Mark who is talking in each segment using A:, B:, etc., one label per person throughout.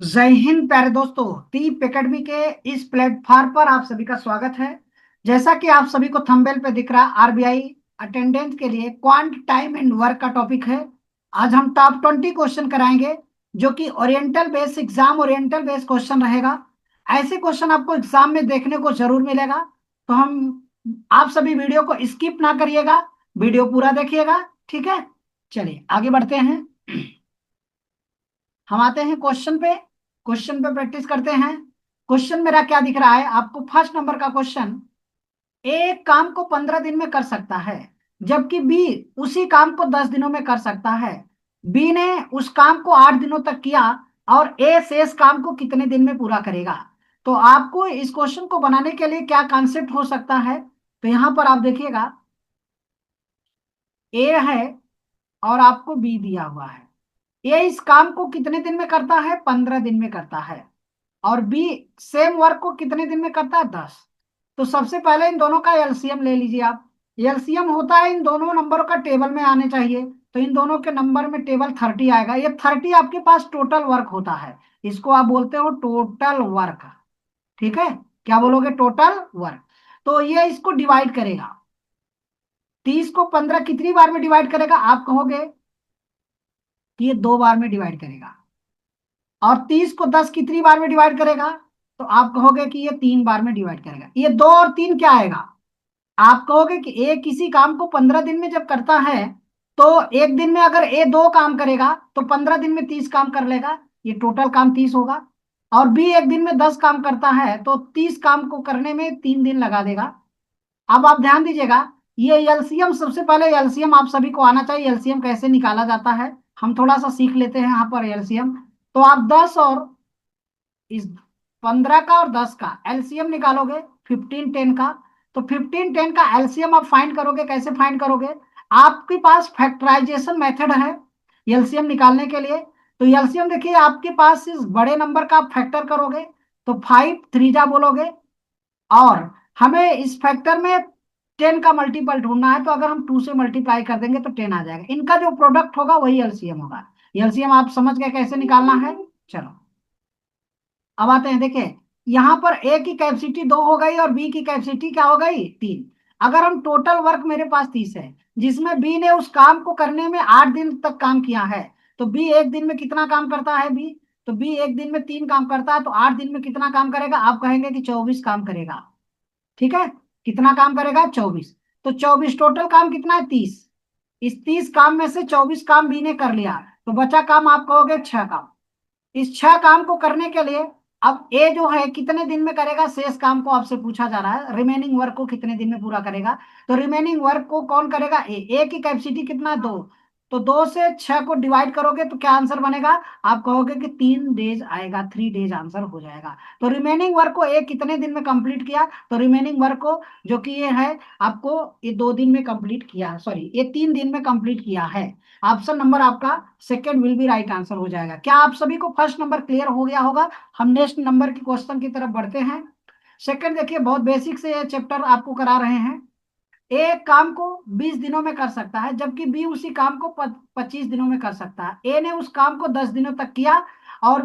A: जय हिंद प्यारे दोस्तों। दीप एकेडमी के इस प्लेटफॉर्म पर आप सभी का स्वागत है। जैसा कि आप सभी को थंबनेल पे दिख रहा, आरबीआई अटेंडेंस के लिए क्वांट टाइम एंड वर्क का टॉपिक है। आज हम टॉप 20 क्वेश्चन कराएंगे, जो कि oriental based exam oriental based question रहेगा। ऐसे क्वेश्चन आपको एग्जाम में देखने को जरूर मिलेगा। तो हम आप सभी वीडियो को स्किप ना करिएगा, वीडियो पूरा देखिएगा। ठीक है, चलिए आगे बढ़ते हैं। हम आते हैं क्वेश्चन पे प्रैक्टिस करते हैं। क्वेश्चन मेरा क्या दिख रहा है आपको? फर्स्ट नंबर का क्वेश्चन, एक काम को 15 दिन में कर सकता है, जबकि बी उसी काम को 10 दिनों में कर सकता है। बी ने उस काम को 8 दिनों तक किया और ए शेष काम को कितने दिन में पूरा करेगा? तो आपको इस क्वेश्चन को बनाने के लिए क्या कॉन्सेप्ट हो सकता है? तो यहां पर आप देखिएगा, ए है और आपको बी दिया हुआ है। ए इस काम को कितने दिन में करता है? 15 दिन में करता है। और बी सेम वर्क को कितने दिन में करता है? 10। तो सबसे पहले इन दोनों का एलसीएम ले लीजिए आप। एलसीएम होता है इन दोनों नंबरों का टेबल में आने चाहिए। तो इन दोनों के नंबर में टेबल 30 आएगा। ये 30 आपके पास टोटल वर्क होता है। इसको आप बोलते हो टोटल वर्क। ठीक है, क्या बोलोगे? Total work. तो ये इसको डिवाइड करेगा। 30 को 15 कितनी बार में डिवाइड करेगा? आप कहोगे कि ये 2 बार में डिवाइड करेगा। और 30 को 10 कितनी बार में डिवाइड करेगा? तो आप कहोगे कि ये 3 बार में डिवाइड करेगा। ये 2 और 3 क्या आएगा? आप कहोगे कि ए किसी काम को 15 दिन में जब करता है, तो एक दिन में अगर ए 2 काम करेगा तो 15 दिन में 30 काम कर लेगा। ये टोटल काम 30 होगा। और बी एक दिन में 10 काम करता है तो 30 काम को करने में 3 दिन लगा देगा। अब आप ध्यान दीजिएगा, ये एलसीएम, सबसे पहले एलसीएम आप सभी को आना चाहिए। एलसीएम कैसे निकाला जाता है हम थोड़ा सा सीख लेते हैं यहाँ पर एलसीएम। तो आप 10 और इस 15 का और 10 का एलसीएम निकालोगे, 15 10 का। तो 15 10 का एलसीएम आप फाइंड करोगे। कैसे फाइंड करोगे? आपके पास फैक्टराइजेशन मेथड है एलसीएम निकालने के लिए। तो एलसीएम देखिए, आपके पास इस बड़े नंबर का आप फैक्टर करोगे तो 5 3 जा बोलोगे। और हमें इस फैक्टर में 10 का मल्टीपल ढूंढना है, तो अगर हम 2 से मल्टीप्लाई कर देंगे तो 10 आ जाएगा। इनका जो प्रोडक्ट होगा वही एलसीएम होगा। एलसीएम आप समझ गए कैसे निकालना है? चलो अब आते हैं। देखिए, यहां पर ए की कैपेसिटी 2 हो गई और बी की कैपेसिटी क्या हो गई? 3। अगर हम टोटल वर्क मेरे पास 30 है, जिसमें बी ने उस काम को करने में 8 दिन तक काम किया है, तो बी एक दिन में कितना काम करता है? बी, तो बी एक दिन में 3 काम करता है, तो 8 दिन में कितना काम करेगा? आप कहेंगे कि 24 काम करेगा। ठीक है, कितना काम करेगा? 24। तो 24 टोटल काम कितना है? 30। इस 30 काम में से 24 काम बी ने कर लिया, तो बचा काम आप कहोगे 6 काम। इस 6 काम को करने के लिए अब ए जो है कितने दिन में करेगा? शेष काम को आपसे पूछा जा रहा है, रिमेनिंग वर्क को कितने दिन में पूरा करेगा। तो रिमेनिंग वर्क को कौन करेगा? ए की कैपेसिटी कितना है? 2। तो 2 से 6 को डिवाइड करोगे तो क्या आंसर बनेगा? आप कहोगे कि 3 डेज आएगा, 3 डेज आंसर हो जाएगा। तो रिमेनिंग वर्क को ए कितने दिन में कंप्लीट किया? तो रिमेनिंग वर्क को, जो कि ये है, आपको ये 2 दिन में कंप्लीट किया, सॉरी ये 3 दिन में कंप्लीट किया है। ऑप्शन नंबर आपका second will be right answer हो जाएगा। क्या आप सभी को फर्स्ट नंबर क्लियर हो गया होगा? हम नेक्स्ट नंबर के क्वेश्चन की तरफ बढ़ते हैं। सेकंड देखिए, बहुत बेसिक से ये चैप्टर आपको करा रहे हैं। एक काम को 20 दिनों में कर सकता है, जबकि बी उसी काम को 25 दिनों में कर सकता है। ए ने उस काम को 10 दिनों तक किया और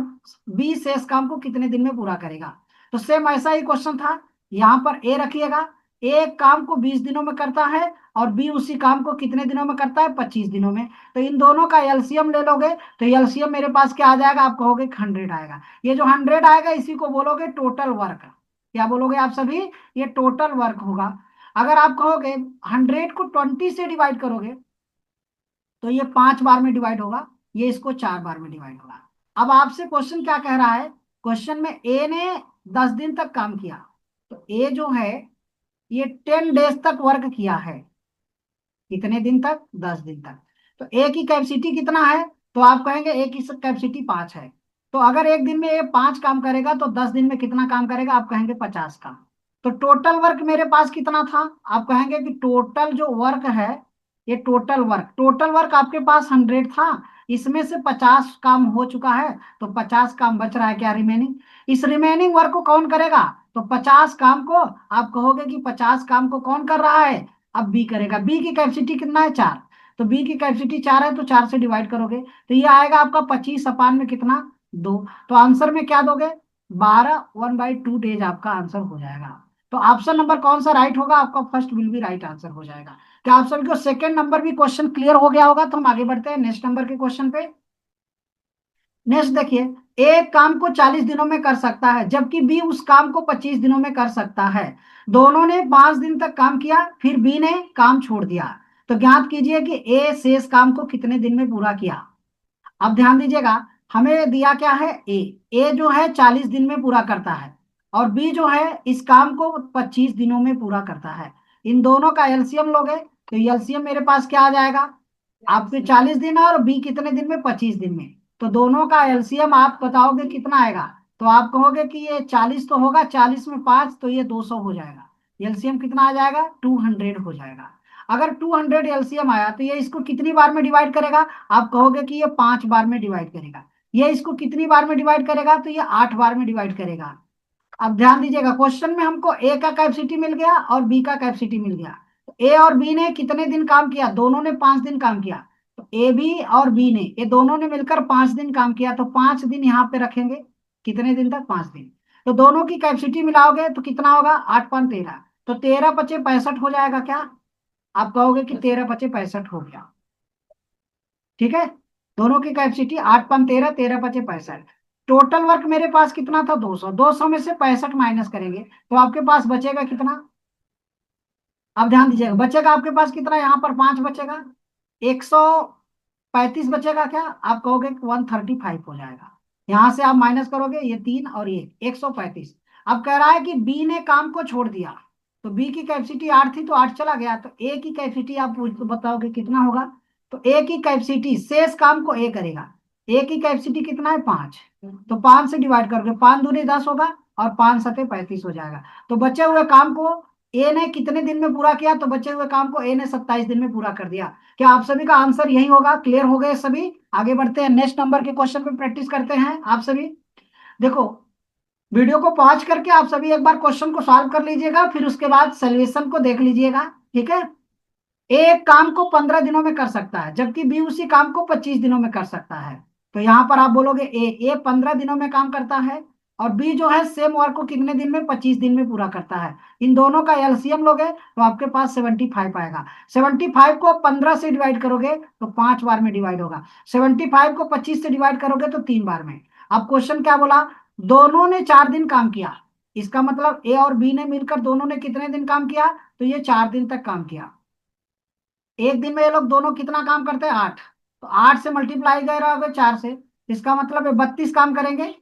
A: बी शेष काम को कितने दिन में पूरा करेगा? तो सेम ऐसा ही क्वेश्चन था। यहाँ पर ए रखिएगा, एक काम को 20 दिनों में करता है और बी उसी काम को कितने दिनों में करता है? 25 दिनों में। तो इन दोनों का एलसीएम ले लोगे तो एलसीएम मेरे पास क्या आ जाएगा? आप कहोगे 100 आएगा। ये जो 100 आएगा इसी को बोलोगे टोटल वर्क। क्या बोलोगे आप सभी? ये टोटल वर्क होगा। अगर आप कहोगे 100 को 20 से डिवाइड करोगे तो ये 5 बार में डिवाइड होगा, ये इसको 4 बार में डिवाइड होगा। अब आपसे क्वेश्चन क्या कह रहा है? क्वेश्चन में ए ने 10 दिन तक काम किया, तो ए जो है ये 10 डेज तक वर्क किया है। कितने दिन तक? 10 दिन तक। तो ए की कैपेसिटी कितना है? तो आप कहेंगे ए की कैपेसिटी 5 है। तो अगर एक दिन में ए 5 काम करेगा तो 10 दिन में कितना काम करेगा? आप कहेंगे 50 काम। तो टोटल वर्क मेरे पास कितना था? आप कहेंगे कि टोटल जो वर्क है, ये टोटल वर्क आपके पास 100 था, इसमें से 50 काम हो चुका है, तो 50 काम बच रहा है क्या? रिमेनिंग। इस रिमेनिंग वर्क को कौन करेगा? तो 50 काम को आप कहोगे कि 50 काम को कौन कर रहा है? अब बी करेगा। बी की कैपेसिटी कितना है? 4। तो बी की कैपेसिटी 4 है तो 4 से डिवाइड करोगे तो ये आएगा आपका 25 अपान में कितना? दो। तो आंसर में क्या दोगे? 12, 1/2 डेज आपका आंसर हो जाएगा। तो ऑप्शन नंबर कौन सा राइट होगा? आपका first will be right answer हो जाएगा। क्या आप सभी को सेकंड नंबर भी क्वेश्चन क्लियर हो गया होगा? तो हम आगे बढ़ते हैं नेक्स्ट नंबर के क्वेश्चन पे। नेक्स्ट देखिए, एक काम को 40 दिनों में कर सकता है जबकि बी उस काम को 25 दिनों में कर सकता है। दोनों ने 5 दिन तक काम किया, फिर बी ने काम छोड़ दिया। तो ज्ञात कीजिए कि ए शेष काम को कितने दिन में पूरा किया। अब ध्यान दीजिएगा, हमें दिया क्या है? ए जो है 40 दिन में पूरा करता है, और बी जो है इस काम को 25 दिनों में पूरा करता है। इन दोनों का एलसीएम लोगे तो एलसीएम मेरे पास क्या आ जाएगा? आपके 40 दिन और बी कितने दिन में? 25 दिन में। तो दोनों का एलसीएम आप बताओगे कितना आएगा? तो आप कहोगे कि ये 40 तो होगा, 40 में 5 तो ये 200 हो जाएगा। एलसीएम कितना आ जाएगा? 200 हो जाएगा। अगर 200 एलसीएम आया तो ये इसको कितनी बार में डिवाइड करेगा? आप कहोगे कि ये 5 बार में डिवाइड करेगा। ये इसको कितनी बार में डिवाइड करेगा? तो ये 8 बार में डिवाइड करेगा। अब ध्यान दीजिएगा, क्वेश्चन में हमको ए का कैपेसिटी मिल गया और बी का कैपेसिटी मिल गया। तो ए और बी ने कितने दिन काम किया? दोनों ने 5 दिन काम किया। तो ए बी और बी ने, ये दोनों ने मिलकर 5 दिन काम किया, तो 5 दिन यहाँ पे रखेंगे। कितने दिन तक? 5 दिन। तो दोनों की कैपेसिटी मिलाओगे तो कितना होगा? 8 5 13, तो 13 × 5 = 65 हो जाएगा क्या? आप कहोगे कि 13 × 5 = 65 हो गया। ठीक है। दोनों की कैपेसिटी 8 5 13, 13 × 5 = 65। टोटल वर्क मेरे पास कितना था? 200। 200 में से 65 माइनस करेंगे तो आपके पास बचेगा कितना? अब ध्यान दीजिएगा, बचेगा आपके पास कितना? यहाँ पर 5 बचेगा, 135 बचेगा क्या? आप कहोगे 135 हो जाएगा। यहां से आप माइनस करोगे, ये 3 और ये 135। अब कह रहा है कि बी ने काम को छोड़ दिया। तो बी की कैपेसिटी 8 थी तो 8 चला गया, तो ए की कैपेसिटी आप बताओगे कितना होगा? तो ए की कैपेसिटी, शेष काम को ए करेगा। ए की कैपेसिटी कितना है? 5। तो 5 से डिवाइड करोगे, 5 दूनी 10 होगा, और 5 सते 35 हो जाएगा। तो बचे हुए काम को ए ने कितने दिन में पूरा किया? तो बचे हुए काम को ए ने 27 दिन में पूरा कर दिया। क्या आप सभी का आंसर यही होगा? क्लियर हो गए सभी? आगे बढ़ते हैं, नेक्स्ट नंबर के क्वेश्चन पे प्रैक्टिस करते हैं आप सभी। देखो, वीडियो को पॉज करके आप सभी एक बार क्वेश्चन को सॉल्व कर लीजिएगा, फिर उसके बाद सोल्यूशन को देख लीजिएगा। ठीक है। एक काम को 15 दिनों में कर सकता है जबकि बी उसी काम को 25 दिनों में कर सकता है। तो यहां पर आप बोलोगे ए 15 दिनों में काम करता है, और बी जो है सेम वर्क को कितने दिन में? 25 दिन में पूरा करता है। इन दोनों का एलसीएम लोगे तो आपके पास 75 आएगा। 75 को 15 से डिवाइड करोगे तो 5 बार में डिवाइड होगा। 75 को 25 से डिवाइड करोगे तो 3 बार में। अब क्वेश्चन क्या बोला? दोनों ने 4 दिन काम किया। इसका मतलब ए और बी ने मिलकर दोनों ने कितने दिन काम किया? तो ये 4 दिन तक काम किया। एक दिन में ये लोग दोनों कितना काम करते हैं? 8। तो 8 से मल्टीप्लाई कर रहा होगा 4 से, इसका मतलब है 32 काम करेंगे।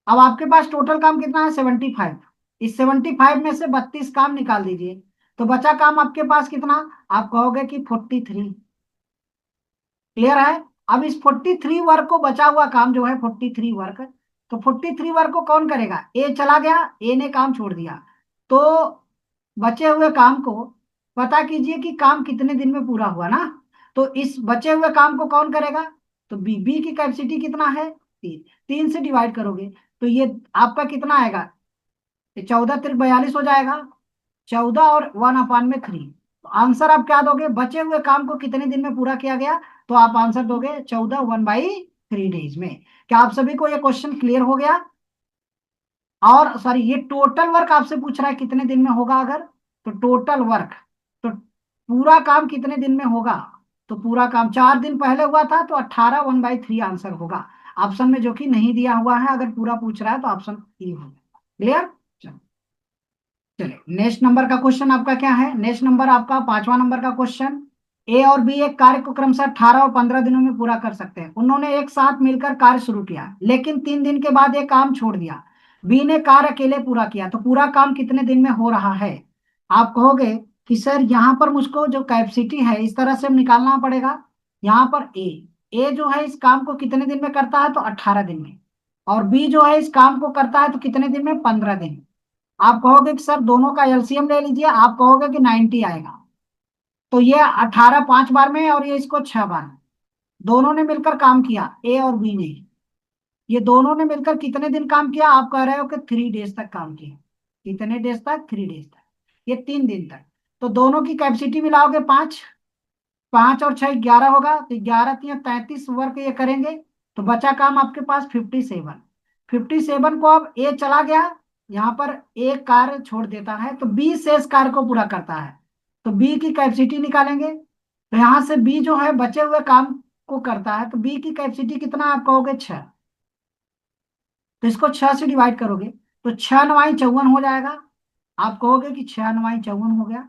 A: अब आपके पास टोटल काम कितना है? 75। इस 75 में से 32 काम निकाल दीजिए, तो बचा काम आपके पास कितना? आप कहोगे कि 43। क्लियर है? अब इस 43 वर्क को, बचा हुआ काम जो है 43 वर्क, तो 43 वर्क को कौन करेगा? ए चला गया, ए ने काम छोड़ दिया। तो बचे हुए काम को पता कीजिए कि काम कितने दिन में पूरा हुआ ना। तो इस बचे हुए काम को कौन करेगा? तो बी की कैपेसिटी कितना है? 3। 3 से डिवाइड करोगे तो ये आपका कितना आएगा? ये 14 × 43 हो जाएगा। 14 और 1/3। तो आंसर आप क्या दोगे? बचे हुए काम को कितने दिन में पूरा किया गया? तो आप आंसर दोगे 14, 1/3 में। क्या आप सभी को ये क्वेश्चन क्लियर हो गया? और सॉरी, ये टोटल वर्क आपसे पूछ रहा है कितने दिन में होगा अगर, तो टोटल वर्क, तो पूरा काम कितने दिन में होगा? तो पूरा काम 4 दिन पहले हुआ था, तो 18, 1/3 आंसर होगा। ऑप्शन में जो कि नहीं दिया हुआ है, अगर पूरा पूछ रहा है तो ऑप्शन ई होगा। क्लियर? चलिए, नेक्स्ट नंबर का क्वेश्चन आपका क्या है? नेक्स्ट नंबर आपका 5वां नंबर का क्वेश्चन। ए और बी एक कार्य को क्रमशः 18 और 15 दिनों में पूरा कर सकते हैं। उन्होंने एक साथ मिलकर कार्य शुरू किया, लेकिन 3 दिन के बाद एक काम छोड़ दिया। बी ने कार्य अकेले पूरा किया, तो पूरा काम कितने दिन में हो रहा है? आप कहोगे कि सर यहाँ पर मुझको जो कैपेसिटी है इस तरह से निकालना पड़ेगा। यहाँ पर ए जो है इस काम को कितने दिन में करता है? तो 18 दिन में। और बी जो है इस काम को करता है तो कितने दिन में? 15 दिन। आप कहोगे कि सर दोनों का एलसीएम ले लीजिए, आप कहोगे कि 90 आएगा। तो ये 18 5 बार में और ये इसको 6 बार में। दोनों ने मिलकर काम किया, ए और बी ने। ये दोनों ने मिलकर कितने दिन काम किया? आप कह रहे हो कि 3 डेज तक काम किया। कितने डेज तक? 3 डेज तक। ये 3 दिन तक। तो दोनों की कैपेसिटी मिलाओगे 5। 5 और 6 11 होगा, तो 11 3 33 वर्क ये करेंगे। तो बचा काम आपके पास 57। 57 को अब ए चला गया, यहाँ पर ए कार्य छोड़ देता है, तो बी शेष कार्य को पूरा करता है। तो बी की कैपेसिटी निकालेंगे, तो यहाँ से बी जो है बचे हुए काम को करता है, तो बी की कैपेसिटी कितना आप कहोगे 6। तो इसको 6 से डिवाइड करोगे तो 6 9 54 हो जाएगा। आप कहोगे कि 6 9 54 हो गया।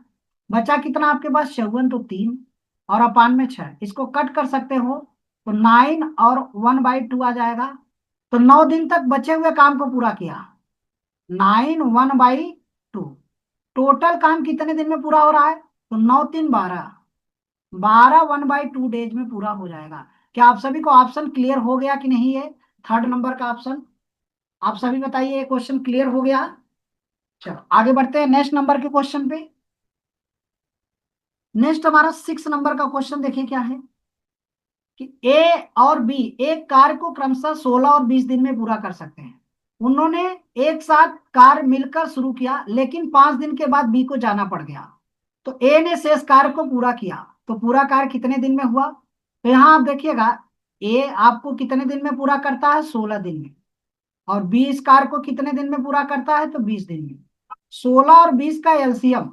A: बचा कितना आपके पास 54, तो 3 और अपान में 6, इसको कट कर सकते हो, तो 9 और 1/2 आ जाएगा। तो 9 दिन तक बचे हुए काम को पूरा किया, 9 1/2। टोटल काम कितने दिन में पूरा हो रहा है? तो 9 3 12, 12 1/2 डेज में पूरा हो जाएगा। क्या आप सभी को ऑप्शन क्लियर हो गया कि नहीं है? थर्ड नंबर का ऑप्शन आप सभी बताइए, ये क्वेश्चन क्लियर हो गया? चलो आगे बढ़ते हैं नेक्स्ट नंबर के क्वेश्चन पे। नेक्स्ट हमारा 6 नंबर का क्वेश्चन देखिए क्या है कि ए और बी एक कार्य को क्रमशः 16 और 20 दिन में पूरा कर सकते हैं। उन्होंने एक साथ कार्य मिलकर शुरू किया, लेकिन 5 दिन के बाद बी को जाना पड़ गया। तो ए ने शेष कार्य को पूरा किया, तो पूरा कार्य कितने दिन में हुआ? तो यहाँ आप देखिएगा, ए आपको कितने दिन में पूरा करता है? 16 दिन में। और बी इस कार्य को कितने दिन में पूरा करता है? तो 20 दिन में। 16 और 20 का एलसीएम,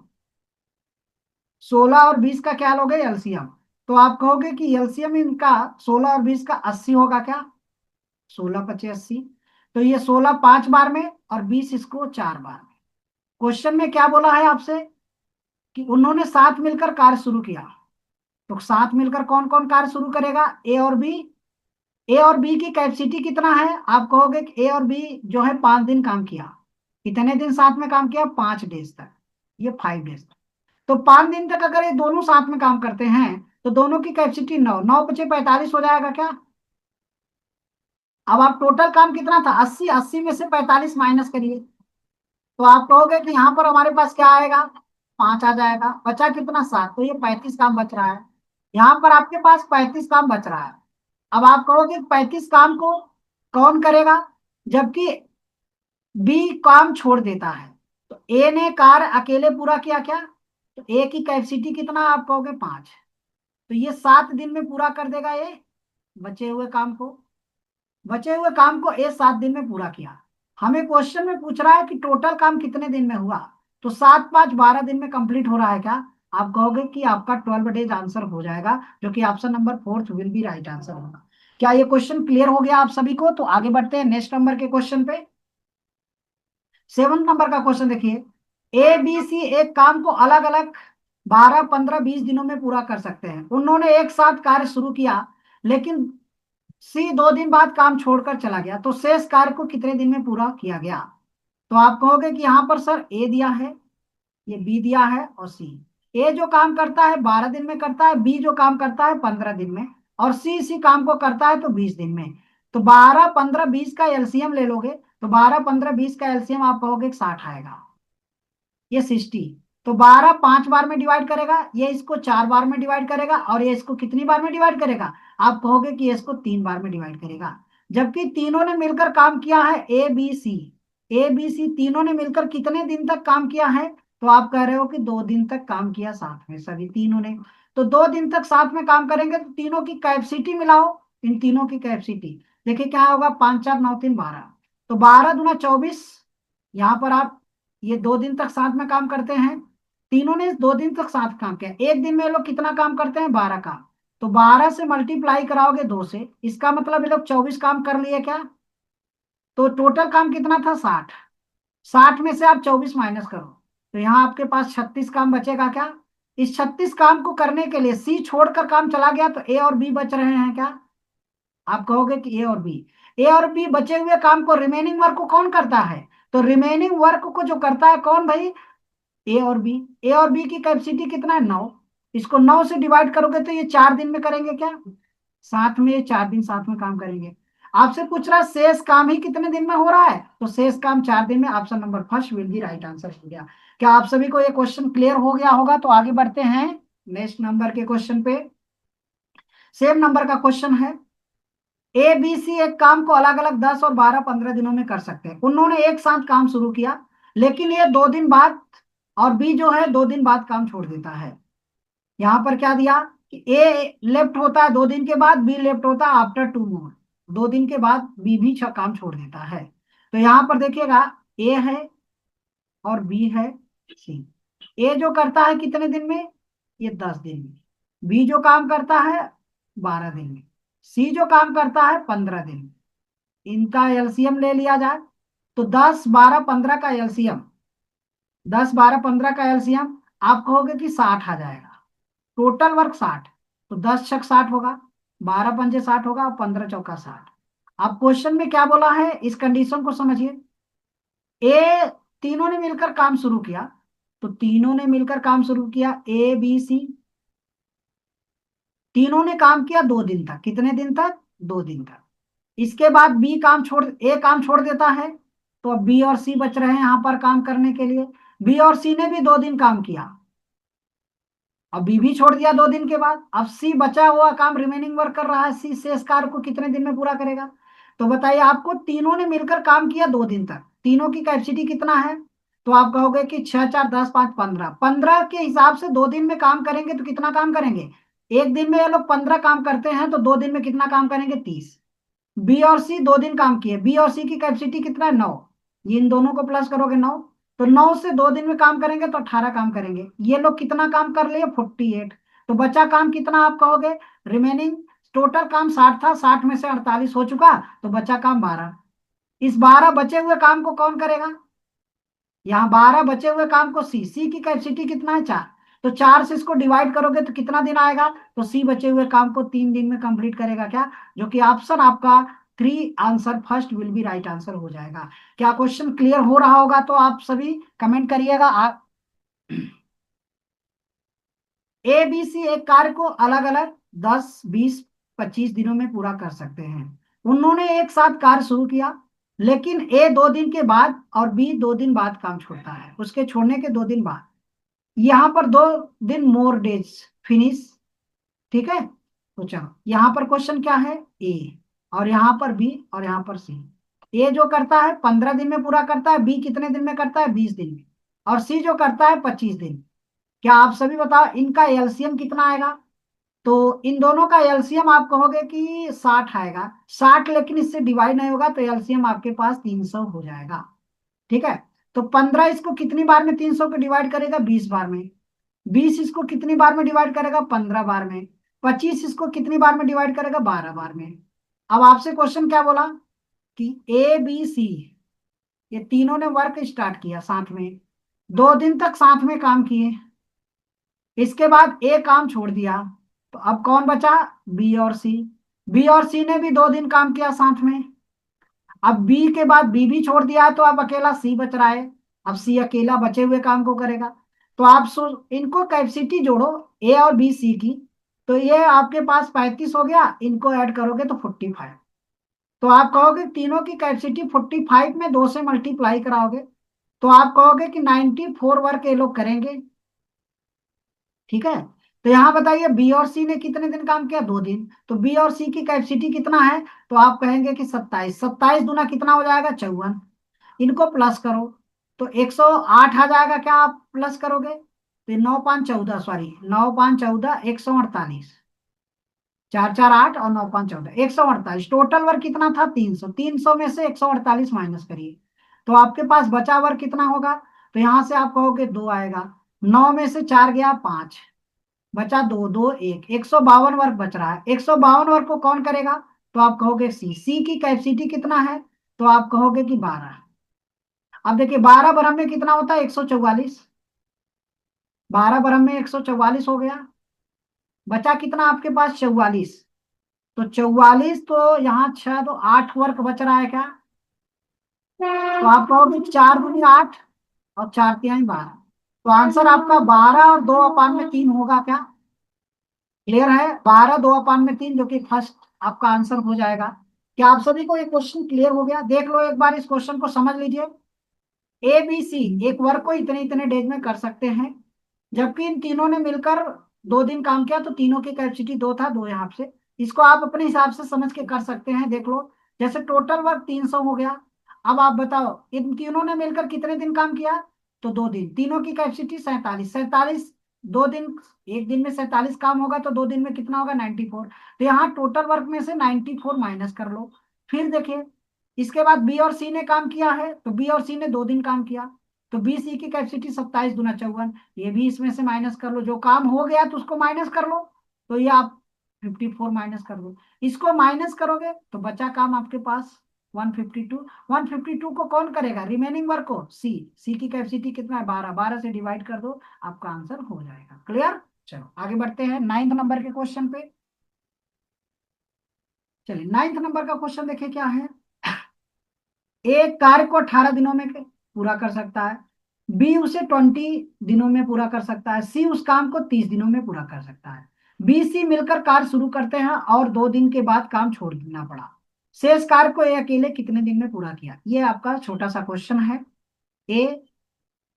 A: 16 और 20 का क्या लोगे? एलसीएम। तो आप कहोगे कि एलसीएम इनका 16 और 20 का 80 होगा क्या? 16 × 5 = 80। तो ये 16 5 बार में और 20 इसको 4 बार में। क्वेश्चन में क्या बोला है आपसे कि उन्होंने साथ मिलकर कार्य शुरू किया। तो साथ मिलकर कौन कौन कार्य शुरू करेगा? ए और बी। ए और बी की कैपेसिटी कितना है? आप कहोगे कि ए और बी जो है 5 दिन काम किया। कितने दिन साथ में काम किया? 5 डेज तक, ये 5 डेज। तो 5 दिन तक अगर ये दोनों साथ में काम करते हैं, तो दोनों की कैपेसिटी 9, 9 × 5 = 45 हो जाएगा क्या? अब आप टोटल काम कितना था? 80, 80 में से 45 माइनस करिए, तो आप कहोगे कि यहाँ पर हमारे पास क्या आएगा? 5 आ जाएगा। बचा कितना? 7। तो ये 35 काम बच रहा है। यहाँ पर आपके पास 35 काम बच रहा है। अब आप कहोगे 35 काम को कौन करेगा, जबकि बी काम छोड़ देता है। तो ए ने कार्य अकेले पूरा किया क्या? तो ए की कैपेसिटी कितना आप कहोगे? 5। तो ये 7 दिन में पूरा कर देगा ये बचे हुए काम को। बचे हुए काम को ए 7 दिन में पूरा किया। हमें क्वेश्चन में पूछ रहा है कि टोटल काम कितने दिन में हुआ। तो 7 5 12 दिन में कंप्लीट हो रहा है क्या? आप कहोगे कि आपका 12 डेज आंसर हो जाएगा, जो कि option number 4 will be right answer होगा। क्या ये क्वेश्चन क्लियर हो गया आप सभी को? तो आगे बढ़ते हैं नेक्स्ट नंबर के क्वेश्चन पे। 7 नंबर का क्वेश्चन देखिए, ए बी सी एक काम को अलग अलग 12 15 20 दिनों में पूरा कर सकते हैं। उन्होंने एक साथ कार्य शुरू किया, लेकिन सी 2 दिन बाद काम छोड़कर चला गया, तो शेष कार्य को कितने दिन में पूरा किया गया? तो आप कहोगे कि यहाँ पर सर ए दिया है, ये बी दिया है और सी। ए जो काम करता है 12 दिन में करता है, बी जो काम करता है 15 दिन में, और सी इसी काम को करता है तो 20 दिन में। तो 12 15 20 का एलसीएम ले लोगे, तो 12 15 20 का एलसीएम आप कहोगे 60 आएगा, ये 60। तो 12 5 बार में डिवाइड करेगा, ये इसको 4 बार में डिवाइड करेगा, और ये इसको कितनी बार में डिवाइड करेगा? आप कहोगे कि ये इसको 3 बार में डिवाइड करेगा। जबकि तीनों ने मिलकर काम किया है, A B C. A B सी तीनों ने मिलकर कितने दिन तक काम किया है? तो आप कह रहे हो कि 2 दिन तक काम किया साथ में सभी तीनों ने। तो 2 दिन तक साथ में काम करेंगे, तो तीनों की कैपेसिटी मिलाओ, इन तीनों की कैपेसिटी। देखिए क्या होगा, 5 4 9 3 12। तो 12 × 24, यहाँ पर आप ये 2 दिन तक साथ में काम करते हैं। तीनों ने 2 दिन तक साथ काम किया, एक दिन में ये लोग कितना काम करते हैं? 12 का। तो 12 से मल्टीप्लाई कराओगे 2 से, इसका मतलब ये लोग 24 काम कर लिए क्या? तो टोटल काम कितना था? 60। 60 में से आप 24 माइनस करो, तो यहाँ आपके पास 36 काम बचेगा क्या? इस 36 काम को करने के लिए सी छोड़कर काम चला गया, तो ए और बी बच रहे हैं क्या? आप कहोगे कि ए और बी। ए और बी बचे हुए काम को, रिमेनिंग वर्क को कौन करता है? तो रिमेनिंग वर्क को जो करता है कौन भाई? ए और बी। ए और बी की कैपेसिटी कितना है? 9। इसको 9 से डिवाइड करोगे तो ये 4 दिन में करेंगे क्या? साथ में, ये 4 दिन साथ में काम करेंगे। आपसे पूछ रहा है शेष काम ही कितने दिन में हो रहा है, तो शेष काम 4 दिन में। Option number first will be right answer हो गया। क्या आप सभी को ये क्वेश्चन क्लियर हो गया होगा? तो आगे बढ़ते हैं नेक्स्ट नंबर के क्वेश्चन पे। सेम नंबर का क्वेश्चन है, ए बी सी एक काम को अलग अलग 10 और 12 15 दिनों में कर सकते हैं। उन्होंने एक साथ काम शुरू किया, लेकिन ये 2 दिन बाद, और बी जो है 2 दिन बाद काम छोड़ देता है। यहाँ पर क्या दिया कि ए लेफ्ट होता है 2 दिन के बाद, बी लेफ्ट होता है आफ्टर 2 मोर। 2 दिन के बाद बी भी काम छोड़ देता है। तो यहाँ पर देखिएगा, ए है और बी है सी। ए जो करता है कितने दिन में, ये 10 दिन में। बी जो काम करता है 12 दिन में। सी जो काम करता है 15 दिन में। इनका एलसीएम ले लिया जाए तो 10 12 15 का एलसीएम, 10 12 15 का एलसीएम आप कहोगे कि 60 आ जाएगा। टोटल वर्क 60, तो 10 छक 60 होगा, 12 पंजे 60 होगा और 15 चौका 60। अब क्वेश्चन में क्या बोला है इस कंडीशन को समझिए। ए, तीनों ने मिलकर काम शुरू किया, तो तीनों ने मिलकर काम शुरू किया, ए बी सी। तीनों ने काम किया 2 दिन तक, कितने दिन तक, 2 दिन तक। इसके बाद बी काम छोड़, ए काम छोड़ देता है, तो अब बी और सी बच रहे हैं यहां पर काम करने के लिए। बी और सी ने भी 2 दिन काम किया, अब बी भी छोड़ दिया 2 दिन के बाद। अब सी बचा हुआ काम, रिमेनिंग वर्क कर रहा है। सी शेष कार्य को कितने दिन में पूरा करेगा। तो बताइए, आपको तीनों ने मिलकर काम किया 2 दिन तक, तीनों की कैपेसिटी कितना है। तो आप कहोगे कि 6 4 10 5 15, 15 के हिसाब से 2 दिन में काम करेंगे तो कितना काम करेंगे। एक दिन में ये लोग 15 काम करते हैं, तो 2 दिन में कितना काम करेंगे, 30। बी और सी 2 दिन काम किए, बी और सी की कैपेसिटी कितना है, 9। ये इन दोनों को प्लस करोगे 9, तो 9 से 2 दिन में काम करेंगे तो 18 काम करेंगे। ये लोग कितना काम कर लिए, 48। तो बचा काम कितना आप कहोगे, रिमेनिंग। टोटल काम 60 था, 60 में से 48 हो चुका, तो बचा काम 12। इस 12 बचे हुए काम को कौन करेगा, यहाँ 12 बचे हुए काम को सी, सी की कैपेसिटी कितना है, 4। तो 4 से इसको डिवाइड करोगे तो कितना दिन आएगा, तो सी बचे हुए काम को 3 दिन में कंप्लीट करेगा क्या, जो कि ऑप्शन आपका 3 answer first will be right answer हो जाएगा। क्या क्वेश्चन क्लियर हो रहा होगा तो आप सभी कमेंट करिएगा। ए बी सी एक कार्य को अलग अलग 10 20 25 दिनों में पूरा कर सकते हैं। उन्होंने एक साथ कार्य शुरू किया, लेकिन ए 2 दिन के बाद और बी 2 दिन बाद काम छोड़ता है, उसके छोड़ने के 2 दिन बाद। यहाँ पर 2 दिन मोर डेज फिनिश, ठीक है। तो चलो, यहाँ पर क्वेश्चन क्या है, ए, और यहाँ पर बी, और यहाँ पर सी। ए जो करता है 15 दिन में पूरा करता है, बी कितने दिन में करता है, 20 दिन में, और सी जो करता है 25 दिन। क्या आप सभी बताओ इनका एलसीएम कितना आएगा। तो इन दोनों का एलसीएम आप कहोगे कि 60 आएगा, 60, लेकिन इससे डिवाइड नहीं होगा, तो एलसीएम आपके पास 300 हो जाएगा, ठीक है। तो 15 इसको कितनी बार में 300 को डिवाइड करेगा, 20 बार में। 20 इसको कितनी बार में डिवाइड करेगा, 15 बार में। 25 इसको कितनी बार में डिवाइड करेगा, 12 बार में। अब आपसे क्वेश्चन क्या बोला कि ए बी सी, ये तीनों ने वर्क स्टार्ट किया साथ में, 2 दिन तक साथ में काम किए। इसके बाद ए काम छोड़ दिया, तो अब कौन बचा, बी और सी। बी और सी ने भी 2 दिन काम किया साथ में। अब बी के बाद बी भी छोड़ दिया है, तो अब अकेला सी बच रहा है। अब सी अकेला बचे हुए काम को करेगा। तो आप इनको कैपेसिटी जोड़ो, ए और बी सी की। तो ये आपके पास 35 हो गया, इनको ऐड करोगे तो 45। तो आप कहोगे तीनों की कैपेसिटी 45 में 2 से मल्टीप्लाई कराओगे, तो आप कहोगे कि 94 वर्क ये लोग करेंगे, ठीक है। तो यहाँ बताइए बी और सी ने कितने दिन काम किया, 2 दिन। तो बी और सी की कैपेसिटी कितना है, तो आप कहेंगे कि 27। 27 दूना कितना हो जाएगा, 54। इनको प्लस करो तो 108 आ जाएगा। क्या आप प्लस करोगे, तो 9 5 14, सॉरी 9 5 14, 148। 4 4 8 और 9 5 14, 148। टोटल वर्क कितना था, 300। 300 में से 148 माइनस करिए, तो आपके पास बचा वर्क कितना होगा। तो यहां से आप कहोगे 2 आएगा, 9 में से 4 गया 5, बचा 2 2 1, 152 वर्क बच रहा है। 152 वर्क को कौन करेगा, तो आप कहोगे सी। सी की कैपेसिटी कितना है, तो आप कहोगे कि 12। अब देखिए 12 बरम में कितना होता है, 144। 12 बरम में 144 हो गया, बचा कितना आपके पास, 44। तो 44, तो यहाँ 6 तो 8 वर्क बच रहा है क्या। तो आप कहोगे 4 दूनी 8 और 4 तिहाई 12। तो आंसर आपका 12 और 2/3 होगा क्या। क्लियर है, 12 2/3, जो कि फर्स्ट आपका आंसर हो जाएगा। क्या आप सभी को ये क्वेश्चन क्लियर हो गया, देख लो एक बार इस क्वेश्चन को समझ लीजिए। ए बी सी एक वर्क को इतने इतने डेज में कर सकते हैं, जबकि इन तीनों ने मिलकर 2 दिन काम किया, तो तीनों की कैपेसिटी 2 था, 2 यहाँ से। इसको आप अपने हिसाब से समझ के कर सकते हैं, देख लो। जैसे टोटल वर्क 300 हो गया। अब आप बताओ इन तीनों ने मिलकर कितने दिन काम किया, तो 2 दिन। तीनों की कैपेसिटी 47। 47 2 दिन, एक दिन में 47 काम होगा, तो 2 दिन में कितना होगा, 94। तो यहाँ टोटल वर्क में से 94 माइनस कर लो, फिर देखिए, इसके बाद बी और सी ने काम किया है, तो बी और सी ने 2 दिन काम किया, तो बी सी की कैपेसिटी 27 दूना 54, ये भी इसमें से माइनस कर लो, जो काम हो गया तो उसको माइनस कर लो, तो ये आप 54 माइनस कर दो। इसको माइनस करोगे तो बचा काम आपके पास 152। 152 को कौन करेगा, रिमेनिंग वर्क को सी। सी की कैपेसिटी कितना है, 12, 12 से डिवाइड कर दो, आपका आंसर हो जाएगा। क्लियर। चलो आगे बढ़ते हैं 9th नंबर के क्वेश्चन पे। चलिए 9th नंबर का क्वेश्चन देखिए क्या है। एक कार्य को 18 दिनों में पूरा कर सकता है, बी उसे 20 दिनों में पूरा कर सकता है, सी उस काम को 30 दिनों में पूरा कर सकता है। बी सी मिलकर कार्य शुरू करते हैं और 2 दिन के बाद काम छोड़ देना पड़ा। शेष कार्य को ए अकेले कितने दिन में पूरा किया, ये आपका छोटा सा क्वेश्चन है। A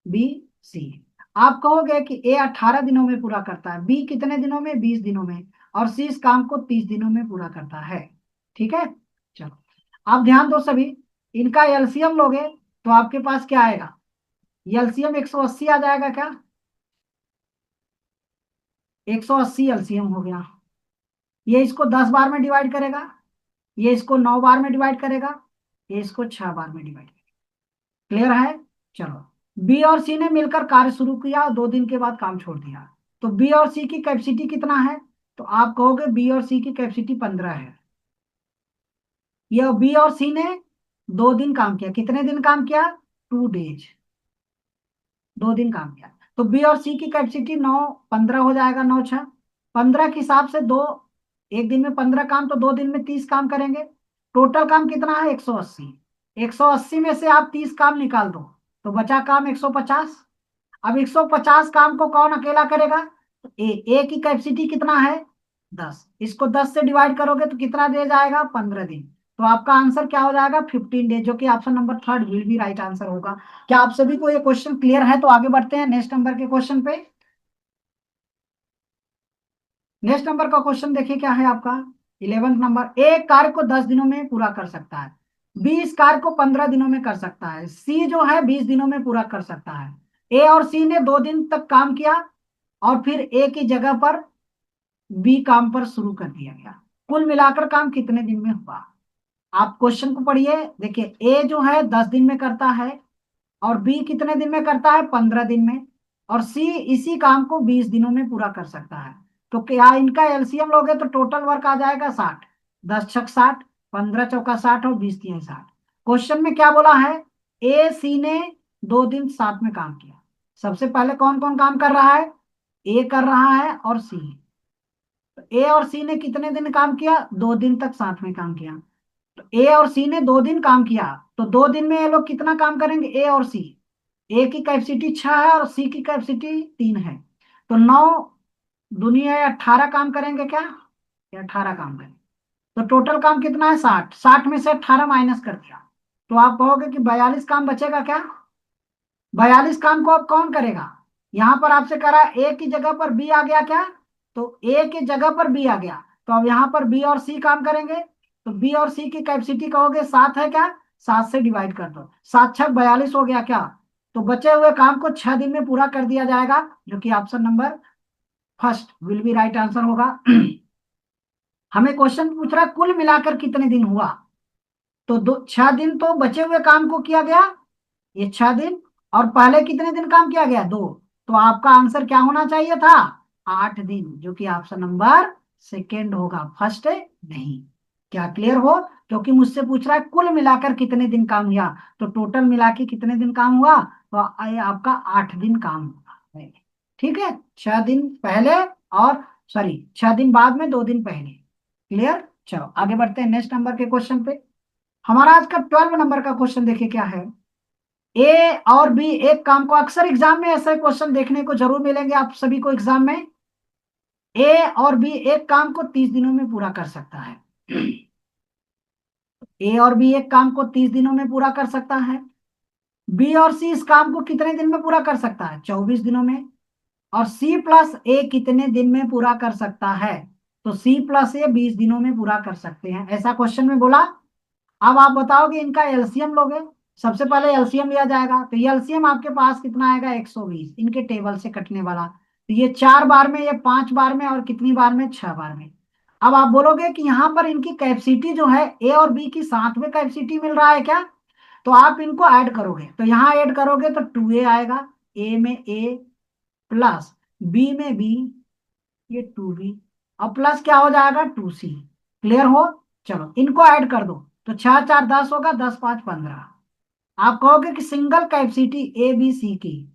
A: B C. आप कहोगे कि ए 18 दिनों में पूरा करता है, बी कितने दिनों में, 20 दिनों में, और सी इस काम को 30 दिनों में पूरा करता है। ठीक है। चलो आप ध्यान दो सभी, इनका एलसीएम लोगे तो आपके पास क्या आएगा, एलसीएम 180 आ जाएगा क्या, 180 एलसीएम हो गया। ये इसको 10 बार में डिवाइड करेगा, ये इसको 9 बार में डिवाइड करेगा, ये इसको 6 बार में डिवाइड करेगा। क्लियर है। चलो बी और सी ने मिलकर कार्य शुरू किया और 2 दिन के बाद काम छोड़ दिया, तो बी और सी की कैपेसिटी कितना है, तो आप कहोगे बी और सी की कैपेसिटी 15 है। ये बी और सी ने 2 दिन काम किया, कितने दिन काम किया, 2 डेज, 2 दिन काम किया, तो बी और सी की कैपेसिटी 9, 15 हो जाएगा, 9 6 15 के हिसाब से दो, एक दिन में 15 काम, तो 2 दिन में 30 काम करेंगे। टोटल काम कितना है, 180। 180 में से आप 30 काम निकाल दो, तो बचा काम 150। अब 150 काम को कौन अकेला करेगा, तो ए की कैपेसिटी कितना है, 10, इसको 10 से डिवाइड करोगे तो कितना दे जाएगा, 15 दिन। तो आपका आंसर क्या हो जाएगा, 15 डेज, जो कि option number third will be right answer होगा। क्या आप सभी को ये क्वेश्चन क्लियर है, तो आगे बढ़ते हैं नेक्स्ट नंबर के क्वेश्चन पे। नेक्स्ट नंबर का क्वेश्चन देखिए क्या है आपका। 11th नंबर, एक कार्य को 10 दिनों में पूरा कर सकता है, बी इस कार्य को 15 दिनों में कर सकता है, सी जो है 20 दिनों में पूरा कर सकता है। ए और सी ने 2 दिन तक काम किया और फिर ए की जगह पर बी काम पर शुरू कर दिया गया। कुल मिलाकर काम कितने दिन में हुआ। आप क्वेश्चन को पढ़िए, देखिए ए जो है 10 दिन में करता है, और बी कितने दिन में करता है, 15 दिन में, और सी इसी काम को 20 दिनों में पूरा कर सकता है। तो क्या इनका एलसीएम लोगे तो टोटल वर्क आ जाएगा 60, 10 छक 60, 15 चौका 60 और 20 तिया 60। क्वेश्चन में क्या बोला है, ए सी ने 2 दिन साथ में काम किया। सबसे पहले कौन कौन काम कर रहा है, ए कर रहा है और सी। ए और सी ने कितने दिन काम किया, 2 दिन तक साथ में काम किया। तो ए और सी ने 2 दिन काम किया, तो 2 दिन में ये लोग कितना काम करेंगे, ए और सी। ए की कैपेसिटी 6 है और सी की कैपेसिटी 3 है, तो 9 दुनिया 18 काम करेंगे क्या, ये 18 काम करेंगे। तो टोटल काम कितना है, 60, 60 में से 18 माइनस कर दिया, तो आप कहोगे कि 42 काम बचेगा क्या। 42 काम को अब कौन करेगा, यहां पर आपसे करा ए की जगह पर बी आ गया क्या, तो ए की जगह पर बी आ गया, तो अब यहां पर बी और सी काम करेंगे, तो बी और सी की कैपेसिटी कहोगे 7 है क्या, 7 से डिवाइड कर दो, 7 छक 42 हो गया क्या, तो बचे हुए काम को 6 दिन में पूरा कर दिया जाएगा, जो कि option number first will be right answer होगा। हमें क्वेश्चन पूछ रहा है कुल मिलाकर कितने दिन हुआ, तो 6 दिन तो बचे हुए काम को किया गया, ये 6 दिन, और पहले कितने दिन काम किया गया, 2, तो आपका आंसर क्या होना चाहिए था, 8 दिन, जो कि ऑप्शन नंबर सेकेंड होगा, फर्स्ट नहीं। क्या क्लियर हो, क्योंकि मुझसे पूछ रहा है कुल मिलाकर कितने दिन काम हुआ, तो टोटल मिला के कितने दिन काम हुआ, तो ये आपका 8 दिन काम हुआ। ठीक है, 6 दिन पहले, और सॉरी 6 दिन बाद में 2 दिन पहले। क्लियर। चलो आगे बढ़ते हैं नेक्स्ट नंबर के क्वेश्चन पे। हमारा आज का 12 नंबर का क्वेश्चन देखिए क्या है। ए और बी एक काम को, अक्सर एग्जाम में ऐसे क्वेश्चन देखने को जरूर मिलेंगे आप सभी को एग्जाम में। ए और बी एक काम को 30 दिनों में पूरा कर सकता है। ए और बी एक काम को 30 दिनों में पूरा कर सकता है, बी और सी इस काम को कितने दिन में पूरा कर सकता है, 24 दिनों में, और सी प्लस ए कितने दिन में पूरा कर सकता है, तो सी प्लस ए 20 दिनों में पूरा कर सकते हैं, ऐसा क्वेश्चन में बोला। अब आप बताओगे इनका एलसीएम लोगे, सबसे पहले एलसीएम लिया जाएगा, तो ये एलसीएम आपके पास कितना आएगा, 120, इनके टेबल से कटने वाला, तो ये 4 बार में, ये 5 बार में, और कितनी बार में, 6 बार में। अब आप बोलोगे कि यहाँ पर इनकी कैपेसिटी जो है ए और बी की साथ में कैपेसिटी मिल रहा है क्या, तो आप इनको ऐड करोगे, तो यहाँ ऐड करोगे तो 2a आएगा, ए में ए प्लस बी में बी, ये 2b, अब प्लस क्या हो जाएगा 2c। क्लियर हो? चलो इनको ऐड कर दो, तो 6 4 10 होगा, 10 5 15। आप कहोगे कि single capacity A B C की,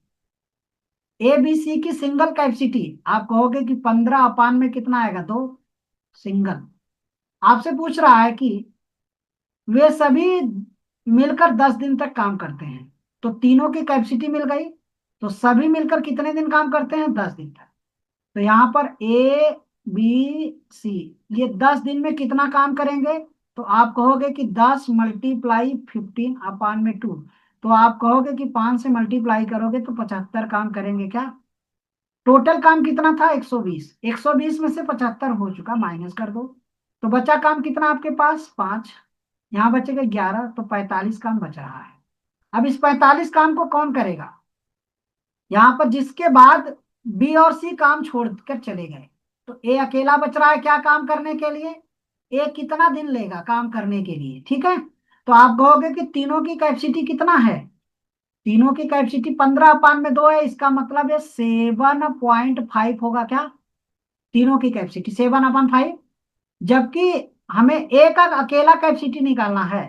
A: ए बी सी की सिंगल कैपेसिटी, आप कहोगे कि 15 में कितना आएगा, 2, सिंगल। आपसे पूछ रहा है कि वे सभी मिलकर 10 दिन तक काम करते हैं, तो तीनों की कैपेसिटी मिल गई, तो सभी मिलकर कितने दिन काम करते हैं, 10 दिन तक। तो यहाँ पर ए बी सी, ये 10 दिन में कितना काम करेंगे, तो आप कहोगे कि 10 × 15/2, तो आप कहोगे कि 5 से मल्टीप्लाई करोगे तो 75 काम करेंगे क्या। टोटल काम कितना था, 120, 120 में से 75 हो चुका, माइनस कर दो, तो बचा काम कितना आपके पास, 5। यहाँ बचेगा 11, तो 45 काम बच रहा है। अब इस 45 काम को कौन करेगा, यहाँ पर जिसके बाद बी और सी काम छोड़कर चले गए, तो ए अकेला बच रहा है क्या काम करने के लिए, ए कितना दिन लेगा काम करने के लिए, ठीक है। तो आप कहोगे कि तीनों की कैपेसिटी कितना है, तीनों की कैपेसिटी 15/2 है, इसका मतलब है 7.5 होगा क्या, तीनों की कैपेसिटी 7/5। जबकि हमें ए का अकेला कैपेसिटी निकालना है,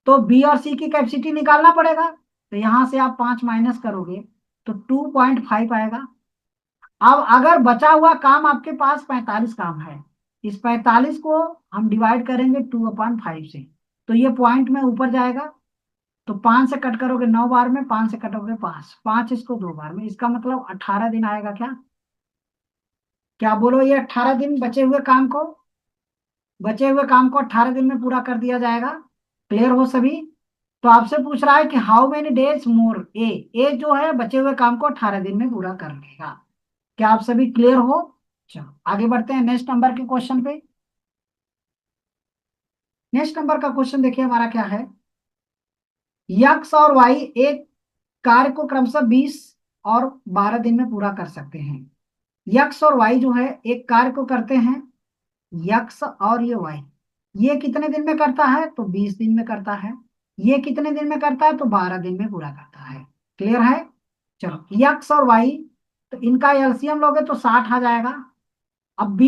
A: तो बी और सी की कैपेसिटी निकालना पड़ेगा, तो यहां से आप 5 माइनस करोगे तो 2.5 आएगा। अब अगर बचा हुआ काम आपके पास 45 काम है, इस 45 को हम डिवाइड करेंगे 2/5 से, तो ये पॉइंट में ऊपर जाएगा, तो 5 से कट करोगे 9 बार में, 5 से कटोगे 5, 5 इसको 2 बार में, इसका मतलब 18 दिन आएगा क्या, क्या बोलो, ये 18 दिन बचे हुए काम को 18 दिन में पूरा कर दिया जाएगा। क्लियर हो सभी? तो आपसे पूछ रहा है कि हाउ मेनी डेज मोर ए, ए जो है बचे हुए काम को 18 दिन में पूरा कर लेगा। क्या आप सभी क्लियर हो? चलो आगे बढ़ते हैं नेक्स्ट नंबर के क्वेश्चन पे। नेक्स्ट नंबर का क्वेश्चन देखिए हमारा क्या है, यक्स और वाई एक कार्य को क्रमशः 20 और 12 दिन में पूरा कर सकते हैं। यक्स और वाई जो है एक कार्य को करते हैं, यक्स और ये वाई, ये कितने दिन में करता है, तो 20 दिन में करता है। ये कितने दिन में करता है, तो 12 दिन में पूरा करता है। क्लियर है? चलो यक्स और वाई, तो इनका एलसीएम लोगे तो 60 आ जाएगा। अब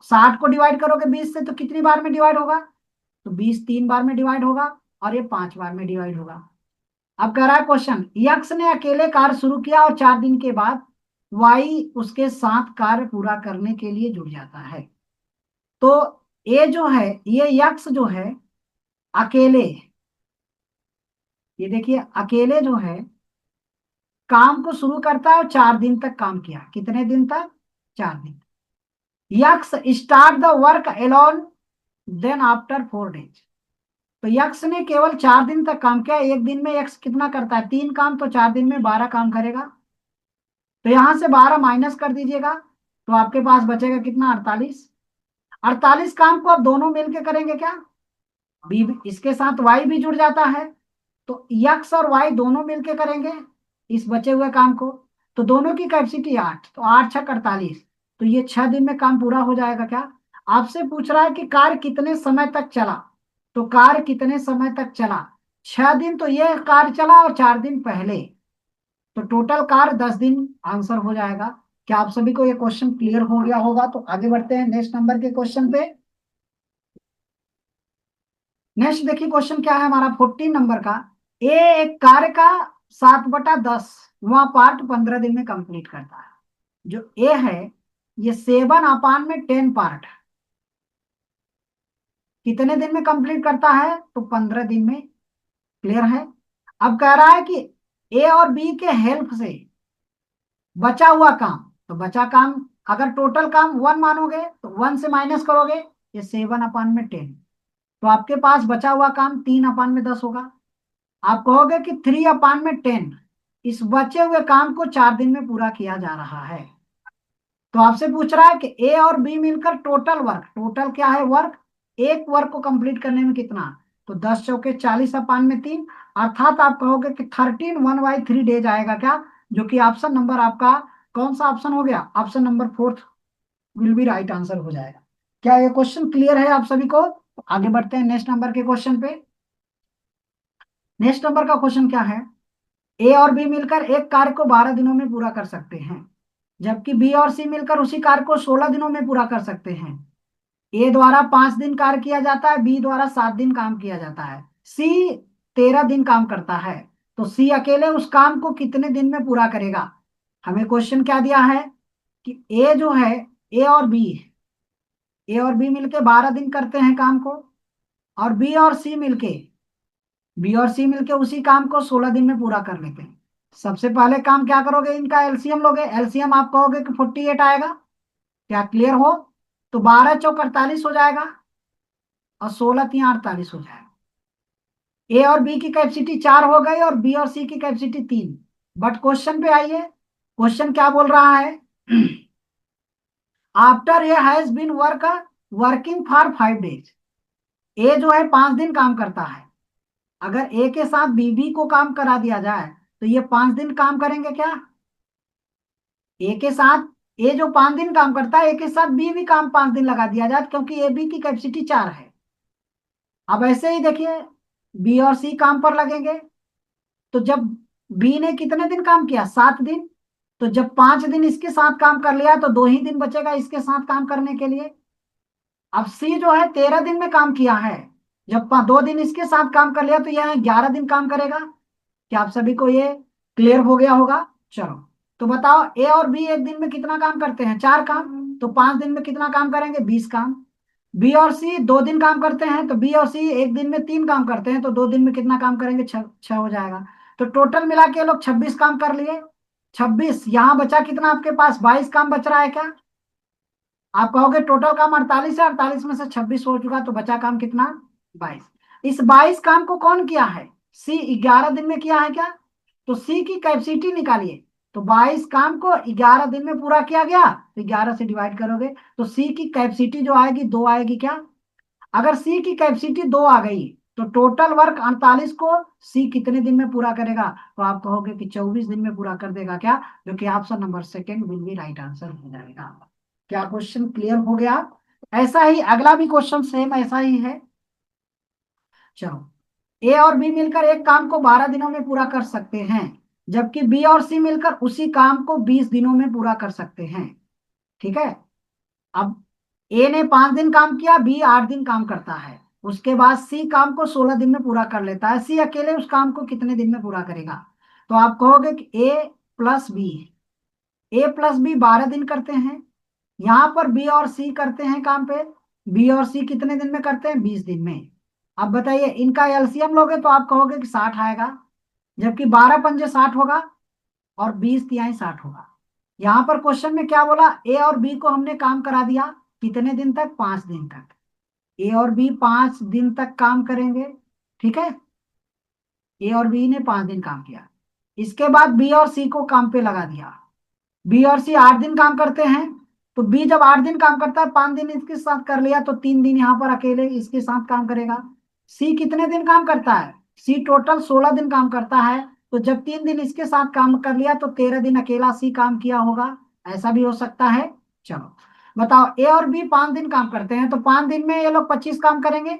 A: 60 को डिवाइड करोगे 20 से, तो कितनी बार में डिवाइड होगा, तो 20 3 बार में डिवाइड होगा, और ये 5 बार में डिवाइड होगा। अब कह रहा है क्वेश्चन, यक्स ने अकेले कार्य शुरू किया और 4 दिन के बाद वाई उसके साथ कार्य पूरा करने के लिए जुड़ जाता है। तो ये जो है, ये यक्स जो है अकेले, ये देखिए अकेले जो है काम को शुरू करता है और 4 दिन तक काम किया, कितने दिन तक, 4 दिन। X start the work alone then after 4 days, तो यक्स ने केवल 4 दिन तक काम किया, एक दिन में यक्स कितना करता है, 3 काम, तो 4 दिन में 12 काम करेगा। तो यहां से 12 माइनस कर दीजिएगा, तो आपके पास बचेगा कितना, 48। 48 काम को आप दोनों मिलके करेंगे क्या, बी इसके साथ वाई भी जुड़ जाता है, तो यक्स और वाई दोनों मिलके करेंगे इस बचे हुए काम को, तो दोनों की कैपेसिटी 8, तो 8 × 6 = 48, तो ये 6 दिन में काम पूरा हो जाएगा क्या। आपसे पूछ रहा है कि कार्य कितने समय तक चला, तो कार्य कितने समय तक चला, 6 दिन, तो ये कार्य चला और 4 दिन पहले, तो टोटल कार्य 10 दिन, आंसर हो जाएगा। क्या आप सभी को ये क्वेश्चन क्लियर हो गया होगा? तो आगे बढ़ते हैं नेक्स्ट नंबर के क्वेश्चन पे। नेक्स्ट देखिए क्वेश्चन क्या है हमारा 14 नंबर का, ए एक कार्य का 7/10 वह पार्ट 15 दिन में कंप्लीट करता है। जो ए है ये 7/10 पार्ट कितने दिन में कंप्लीट करता है, तो 15 दिन में। क्लियर है? अब कह रहा है कि ए और बी के हेल्प से बचा हुआ काम, तो बचा काम अगर टोटल काम 1 मानोगे तो 1 से माइनस करोगे, ये 7/10, तो आपके पास बचा हुआ काम 3/10 होगा। आप कहोगे कि 3/10, इस बचे हुए काम को 4 दिन में पूरा किया जा रहा है। तो आपसे पूछ रहा है कि ए और बी मिलकर टोटल वर्क, टोटल क्या है वर्क, एक वर्क को कंप्लीट करने में कितना, तो 10 चौके 40/3, अर्थात आप कहोगे कि 13 1/3 डेज आएगा क्या, जो कि ऑप्शन नंबर आपका कौन सा ऑप्शन हो गया, option number 4 will be right answer हो जाएगा। क्या ये क्वेश्चन क्लियर है आप सभी को? तो आगे बढ़ते हैं नेक्स्ट नंबर के क्वेश्चन पे। नेक्स्ट नंबर का क्वेश्चन क्या है? ए और बी मिलकर एक कार्य को 12 दिनों में पूरा कर सकते हैं, जबकि बी और सी मिलकर उसी कार्य को 16 दिनों में पूरा कर सकते हैं। ए द्वारा 5 दिन कार्य किया जाता है, बी द्वारा 7 दिन काम किया जाता है, सी 13 दिन काम करता है। तो सी अकेले उस काम को कितने दिन में पूरा करेगा? हमें क्वेश्चन क्या दिया है कि ए जो है, ए और बी मिलके 12 दिन करते हैं काम को, और बी और सी मिलके उसी काम को 16 दिन में पूरा कर लेते हैं। सबसे पहले काम क्या करोगे, इनका एलसीएम लोगे। एलसीएम आप कहोगे कि 48 आएगा। क्या क्लियर हो? तो 12 × 4 = 48 हो जाएगा, और 16 × 3 = 48 हो जाएगा। ए और बी की कैपेसिटी 4 हो गई, और बी और सी की कैपेसिटी 3। बट क्वेश्चन पे आइए, क्वेश्चन क्या बोल रहा है? After a has been working for 5 days. ए जो है 5 दिन काम करता है। अगर ए के साथ बी को काम करा दिया जाए तो ये 5 दिन काम करेंगे क्या? ए के साथ ए जो 5 दिन काम करता है, ए के साथ बी भी काम 5 दिन लगा दिया जाए, क्योंकि ए बी की कैपेसिटी 4 है। अब ऐसे ही देखिए, बी और सी काम पर लगेंगे। तो जब बी ने कितने दिन काम किया? 7 दिन। तो जब 5 दिन इसके साथ काम कर लिया तो 2 ही दिन बचेगा इसके साथ काम करने के लिए। अब सी जो है 13 दिन में काम किया है, जब 2 दिन इसके साथ काम कर लिया तो यह 11 दिन काम करेगा। क्या आप सभी को ये क्लियर हो गया होगा? चलो, तो बताओ ए और बी एक दिन में कितना काम करते हैं? 4 काम। तो 5 दिन में कितना काम करेंगे? 20 काम। बी और सी 2 दिन काम करते हैं, तो बी और सी एक दिन में 3 काम करते हैं, तो 2 दिन में कितना काम करेंगे? 6 हो जाएगा। तो टोटल मिला के लोग 26 काम कर लिए। 26 यहाँ बचा कितना आपके पास? 22 काम बच रहा है क्या? आप कहोगे टोटल काम 48 है, 48 में से 26 हो चुका, तो बचा काम कितना? 22। इस 22 काम को कौन किया है? सी 11 दिन में किया है क्या? तो सी की कैपेसिटी निकालिए। तो 22 काम को 11 दिन में पूरा किया गया, तो 11 से डिवाइड करोगे तो सी की कैपेसिटी जो आएगी 2 आएगी क्या? अगर सी की कैपेसिटी 2 आ गई तो टोटल वर्क 48 को सी कितने दिन में पूरा करेगा? तो आप कहोगे कि 24 दिन में पूरा कर देगा क्या? जो कि option number second will be right answer हो जाएगा। क्या क्वेश्चन क्लियर हो गया? ऐसा ही अगला भी क्वेश्चन सेम ऐसा ही है। चलो, ए और बी मिलकर एक काम को 12 दिनों में पूरा कर सकते हैं, जबकि बी और सी मिलकर उसी काम को 20 दिनों में पूरा कर सकते हैं। ठीक है। अब ए ने 5 दिन काम किया, बी 8 दिन काम करता है, उसके बाद सी काम को 16 दिन में पूरा कर लेता है। सी अकेले उस काम को कितने दिन में पूरा करेगा? तो आप कहोगे कि ए प्लस बी 12 दिन करते हैं, यहां पर बी और सी करते हैं काम पे। बी और सी कितने दिन में करते हैं? 20 दिन में। अब बताइए, इनका एलसीएम लोगे तो आप कहोगे कि 60 आएगा, जबकि 12 × 5 = 60 होगा, और 20 × 3 = 60 होगा। यहां पर क्वेश्चन में क्या बोला? ए और बी को हमने काम करा दिया कितने दिन तक? 5 दिन तक। ए और बी 5 दिन तक काम करेंगे। ठीक है। ए और बी ने 5 दिन काम किया, इसके बाद बी और सी को काम पे लगा दिया। बी और सी 8 दिन काम करते हैं, तो बी जब 8 दिन काम करता है, 5 दिन इसके साथ कर लिया, तो 3 दिन यहाँ पर अकेले इसके साथ काम करेगा। सी कितने दिन काम करता है? सी टोटल 16 दिन काम करता है, तो जब 3 दिन इसके साथ काम कर लिया तो 13 दिन अकेला सी काम किया होगा। ऐसा भी हो सकता है। चलो, बताओ ए और बी 5 दिन काम करते हैं, तो 5 दिन में ये लोग 25 काम करेंगे।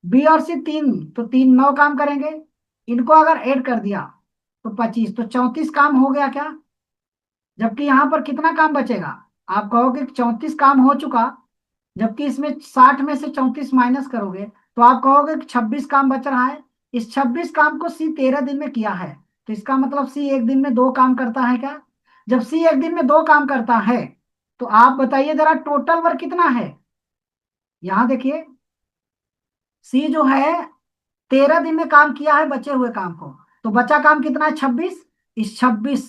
A: बी और सी 3, तो 3 9 काम करेंगे। इनको अगर ऐड कर दिया तो 25, तो 34 काम हो गया क्या? जबकि यहां पर कितना काम बचेगा? आप कहोगे 34 काम हो चुका, जबकि इसमें 60 में से 34 माइनस करोगे तो आप कहोगे कि 26 काम बच रहा है। इस 26 काम को सी 13 दिन में किया है, तो इसका मतलब सी एक दिन में 2 काम करता है क्या? जब सी एक दिन में 2 काम करता है, तो आप बताइए जरा टोटल वर्क कितना है? यहां देखिए, सी जो है 13 दिन में काम किया है बचे हुए काम को, तो बचा काम कितना है? 26। इस 26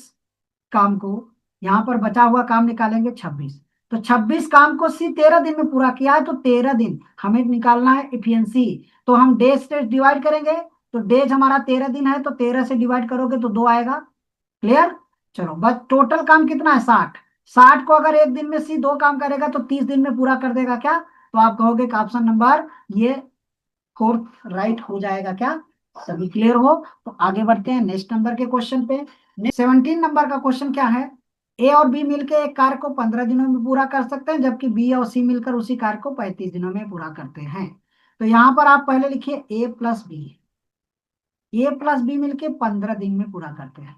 A: काम को, यहां पर बचा हुआ काम निकालेंगे 26। तो 26 काम को सी 13 दिन में पूरा किया है, तो 13 दिन हमें निकालना है इफिशियंसी। तो हम डेज से डिवाइड करेंगे, तो डेज हमारा 13 दिन है, तो 13 से डिवाइड करोगे तो 2 आएगा। क्लियर? चलो, बस टोटल काम कितना है? 60। 60 को अगर एक दिन में सी 2 काम करेगा तो 30 दिन में पूरा कर देगा क्या? तो आप कहोगे कि ऑप्शन नंबर ये फोर्थ राइट हो जाएगा क्या? सभी क्लियर हो? तो आगे बढ़ते हैं नेक्स्ट नंबर के क्वेश्चन पे। 17 नंबर का क्वेश्चन क्या है? ए और बी मिलकर एक कार्य को 15 दिनों में पूरा कर सकते हैं, जबकि बी और सी मिलकर उसी कार्य को 35 दिनों में पूरा करते हैं। तो यहां पर आप पहले लिखिए ए प्लस बी मिलके 15 दिन में पूरा करते हैं।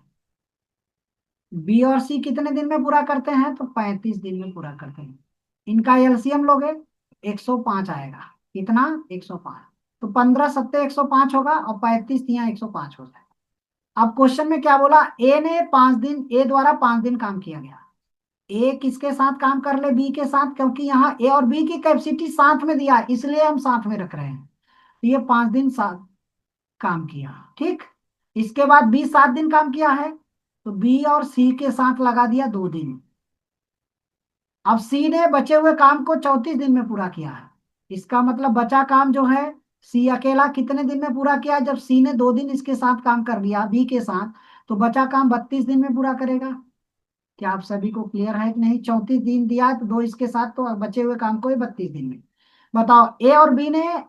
A: बी और सी कितने दिन में पूरा करते हैं? तो 35 दिन में पूरा करते हैं। इनका एलसीएम लोगे 105 आएगा। कितना? 105। तो 15 × 7 = 105 होगा, और 35 यहाँ 105 हो जाएगा। अब क्वेश्चन में क्या बोला? ए ने 5 दिन, ए द्वारा 5 दिन काम किया गया। ए किसके साथ काम कर ले? बी के साथ, क्योंकि यहाँ ए और बी की कैपेसिटी साथ में दिया है, इसलिए हम साथ में रख रहे हैं। तो ये 5 दिन साथ काम किया, ठीक। इसके बाद बी 7 दिन काम किया है, तो बी और सी के साथ लगा दिया 2 दिन। अब सी ने बचे हुए काम को 34 दिन में पूरा किया है। इसका मतलब बचा काम जो है, सी अकेला कितने दिन में पूरा किया? जब सी ने 2 दिन इसके साथ काम कर लिया बी के साथ, तो बचा काम 32 दिन में पूरा करेगा। क्या आप सभी को क्लियर है कि नहीं? 34 दिन दिया है तो 2 इसके साथ, तो बचे हुए काम को ही 32 दिन में। बताओ, ए और बी ने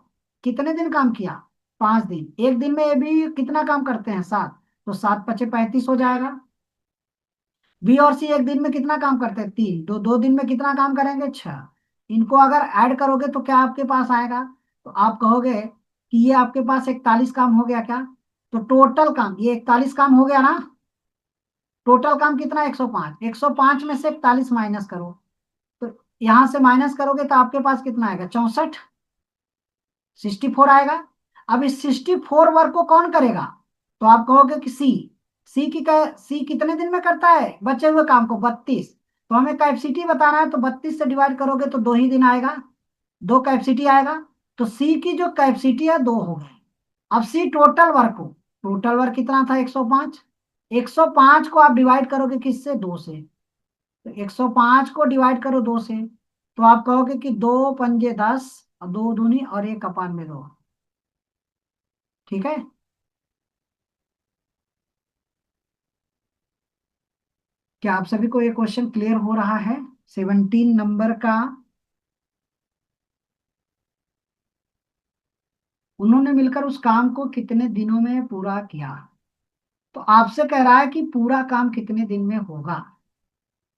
A: कितने दिन काम किया? 5 दिन। एक दिन में ए बी कितना काम करते हैं? 7। तो 7×5 = 35 हो जाएगा। बी और सी एक दिन में कितना काम करते हैं? 3। तो 2 दिन में कितना काम करेंगे? 6। इनको अगर ऐड करोगे तो क्या आपके पास आएगा? तो आप कहोगे कि ये आपके पास 41 काम हो गया क्या? तो टोटल काम, ये 41 काम हो गया ना। टोटल काम कितना? 105। 105 में से 41 माइनस करो, तो यहां से माइनस करोगे तो आपके पास कितना आएगा? 64। 64 आएगा। अब इस 64 वर्क को कौन करेगा? तो आप कहोगे कि सी। सी कितने दिन में करता है बचे हुए काम को? 32। तो हमें कैपेसिटी बताना है, तो 32 से डिवाइड करोगे तो 2 ही दिन आएगा, 2 कैपेसिटी आएगा। तो सी की जो कैपेसिटी है 2 हो गई। अब सी टोटल वर्क कितना था? 105। 105 को आप डिवाइड करोगे किससे? 2 से। तो 105 को डिवाइड करो 2 से, तो आप कहोगे कि 2×5 = 10, और 2×2 और 1/2। ठीक है। क्या आप सभी को ये क्वेश्चन क्लियर हो रहा है? 17 नंबर का। उन्होंने मिलकर उस काम को कितने दिनों में पूरा किया? तो आपसे कह रहा है कि पूरा काम कितने दिन में होगा।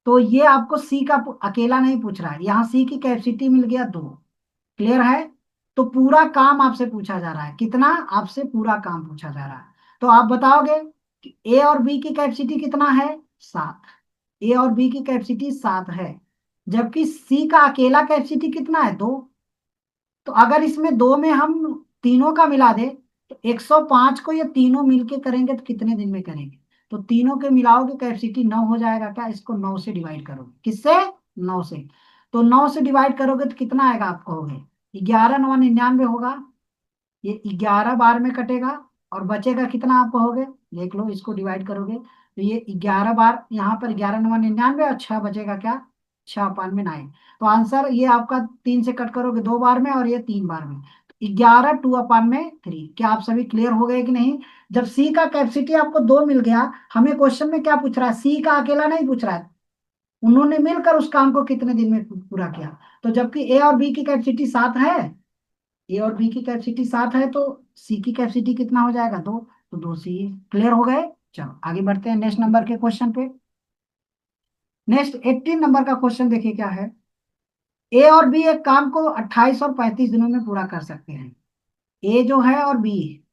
A: तो ये आपको सी का अकेला नहीं पूछ रहा है, यहाँ सी की कैपेसिटी मिल गया 2। क्लियर है? तो पूरा काम आपसे पूछा जा रहा है। कितना? आपसे पूरा काम पूछा जा रहा है। तो आप बताओगे कि ए और बी की कैपेसिटी कितना है? 7। ए और बी की कैपेसिटी 7 है, जबकि सी का अकेला कैपेसिटी कितना है? 2। तो अगर इसमें 2 में हम तीनों का मिला दे, तो 105 को ये तीनों मिलके करेंगे तो कितने दिन में करेंगे? तो तीनों के मिलाओगे कैपेसिटी 9 हो जाएगा। क्या? इसको 9 से डिवाइड करोगे। किससे? 9 से। तो 9 से डिवाइड करोगे तो कितना आएगा? आप कहोगे 11×9 = 99 होगा। ये 11 बार में कटेगा, और बचेगा कितना? आप कहोगे, देख लो, इसको डिवाइड करोगे तो ये 11 बार, यहाँ पर 11×9 = 99, और 6 बचेगा क्या? 6/9। तो आंसर ये आपका 3 से कट करोगे 2 बार में, और ये 3 बार में। 11 2/3। क्या आप सभी क्लियर हो गए कि नहीं? जब सी का कैपेसिटी आपको 2 मिल गया, हमें क्वेश्चन में क्या पूछ रहा है? सी का अकेला नहीं पूछ रहा है, उन्होंने मिलकर उस काम को कितने दिन में पूरा किया। तो जबकि ए और बी की कैपेसिटी 7 है, ए और बी की कैपेसिटी 7 है, तो सी की कैपेसिटी कितना हो जाएगा? 2। तो 2 सी। क्लियर हो गए? चलो आगे बढ़ते हैं नेक्स्ट नंबर के क्वेश्चन पे। नेक्स्ट 18 नंबर का क्वेश्चन देखिए क्या है। ए और बी एक काम को 28 और 35 दिनों में पूरा कर सकते हैं। ए जो है और बी,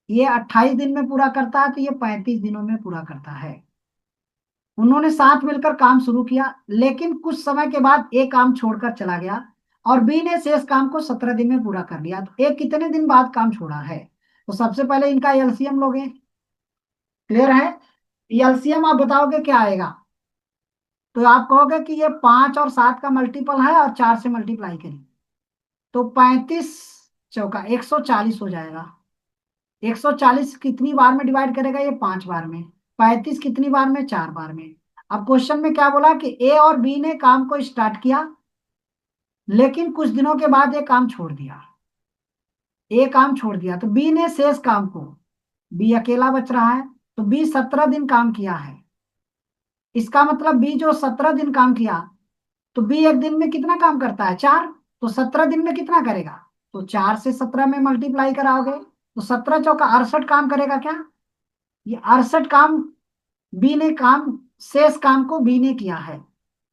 A: ये 28 दिन में पूरा करता है, तो ये 35 दिनों में पूरा करता है। उन्होंने साथ मिलकर काम शुरू किया, लेकिन कुछ समय के बाद ए काम छोड़कर चला गया, और बी ने शेष काम को 17 दिन में पूरा कर लिया। तो ए कितने दिन बाद काम छोड़ा है? तो सबसे पहले इनका एलसीएम लोगे। क्लियर है? एलसीएम आप बताओगे क्या आएगा? तो आप कहोगे कि ये 5 और 7 का मल्टीपल है, और 4 से मल्टीप्लाई करें तो 35×4 = 140 हो जाएगा। 140 कितनी बार में डिवाइड करेगा? ये 5 बार में। 35 कितनी बार में? 4 बार में। अब क्वेश्चन में क्या बोला कि ए और बी ने काम को स्टार्ट किया, लेकिन कुछ दिनों के बाद ये काम छोड़ दिया। ए काम छोड़ दिया, तो बी ने शेष काम को, बी अकेला बच रहा है, तो बी 17 दिन काम किया है। इसका मतलब बी जो 17 दिन काम किया, तो बी एक दिन में कितना काम करता है? 4। तो 17 दिन में कितना करेगा? तो 4 से 17 में मल्टीप्लाई कराओगे, तो 17×4 = 68 काम करेगा क्या? ये 68 काम बी ने काम शेष काम को बी ने किया है,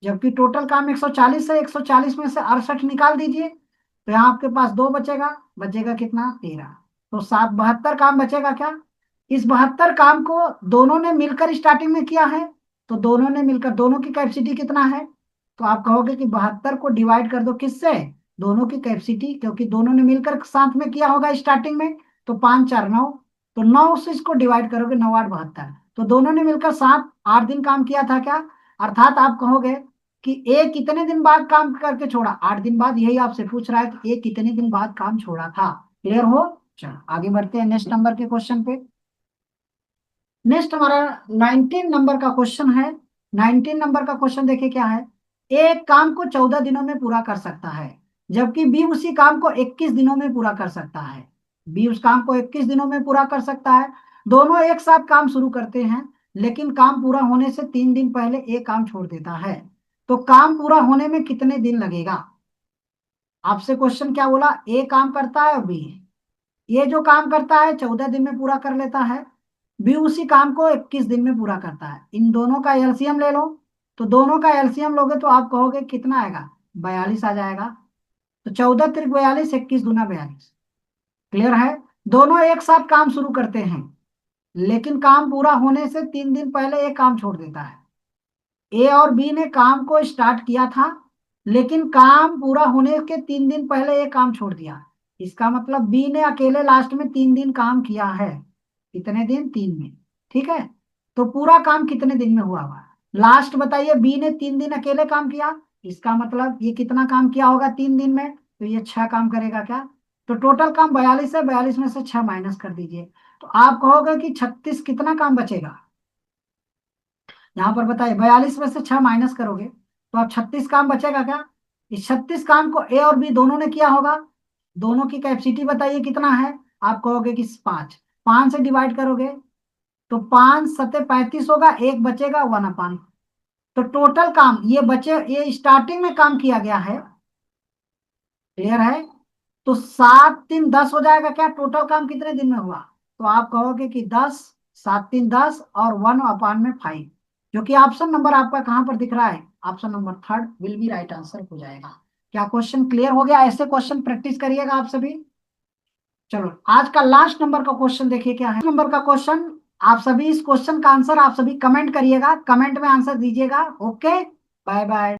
A: जबकि टोटल काम 140 है। 140 में से 68 निकाल दीजिए, तो यहाँ आपके पास 2 बचेगा, बचेगा कितना, 13। तो 72 काम बचेगा क्या। इस 72 काम को दोनों ने मिलकर स्टार्टिंग में किया है, तो दोनों ने मिलकर, दोनों की कैपेसिटी कितना है, तो आप कहोगे कि 72 को डिवाइड कर दो किससे, दोनों की कैपेसिटी, क्योंकि दोनों ने मिलकर साथ में किया होगा स्टार्टिंग में। तो 5 4 9, तो 9 से इसको डिवाइड करोगे, 9 8 72, तो दोनों ने मिलकर 7 8 दिन काम किया था क्या। अर्थात आप कहोगे कि ए कितने दिन बाद काम करके छोड़ा, 8 दिन बाद। यही आपसे पूछ रहा है कि ए कितने दिन बाद काम छोड़ा था। क्लियर हो। चलो आगे बढ़ते हैं नेक्स्ट नंबर के क्वेश्चन पे। नेक्स्ट हमारा 19 नंबर का क्वेश्चन है। 19 नंबर का क्वेश्चन देखिए क्या है। ए एक काम को 14 दिनों में पूरा कर सकता है, जबकि बी उसी काम को 21 दिनों में पूरा कर सकता है। बी उस काम को 21 दिनों में पूरा कर सकता है। दोनों एक साथ काम शुरू करते हैं, लेकिन काम पूरा होने से 3 दिन पहले ए काम छोड़ देता है। तो काम पूरा होने में कितने दिन लगेगा। आपसे क्वेश्चन क्या बोला, ए काम करता है और बी, ये जो काम करता है 14 दिन में पूरा कर लेता है, बी उसी काम को 21 दिन में पूरा करता है। इन दोनों का एलसीएम ले लो, तो दोनों का एलसीएम लोगे तो आप कहोगे कितना आएगा, 42 आ जाएगा। तो 14 त्रिक 42, 21 दूना 42। क्लियर है। दोनों एक साथ काम शुरू करते हैं, लेकिन काम पूरा होने से 3 दिन पहले एक काम छोड़ देता है। ए और बी ने काम को स्टार्ट किया था, लेकिन काम पूरा होने के 3 दिन पहले एक काम छोड़ दिया। इसका मतलब बी ने अकेले लास्ट में 3 दिन काम किया है। कितने दिन, 3 में। ठीक है। तो पूरा काम कितने दिन में हुआ हुआ, लास्ट बताइए। बी ने 3 दिन अकेले काम किया, इसका मतलब ये कितना काम किया होगा 3 दिन में, तो ये 6 काम करेगा क्या। तो टोटल काम 42 है, 42 में से 6 माइनस कर दीजिए, तो आप कहोगे कि 36 कितना काम बचेगा। यहाँ पर बताइए 42 में से 6 माइनस करोगे तो आप 36 काम बचेगा क्या। इस 36 काम को ए और बी दोनों ने किया होगा। दोनों की कैपेसिटी बताइए कितना है, आप कहोगे कि 5। 5 से डिवाइड करोगे तो 5 सत्ते 35 होगा, एक बचेगा 1/5। तो टोटल काम ये बचे, ये स्टार्टिंग में काम किया गया है। क्लियर है। तो 7 3 10 हो जाएगा क्या, टोटल काम कितने दिन में हुआ, तो आप कहोगे कि 10, 7 3 10 और 1/5, जो कि ऑप्शन नंबर आपका कहां पर दिख रहा है, option number third will be right answer हो जाएगा। क्या क्वेश्चन क्लियर हो गया। ऐसे क्वेश्चन प्रैक्टिस करिएगा आप सभी। चलो आज का लास्ट नंबर का क्वेश्चन देखिए क्या है। नंबर का क्वेश्चन, आप सभी इस क्वेश्चन का आंसर आप सभी कमेंट करिएगा, कमेंट में आंसर दीजिएगा। Okay, bye bye.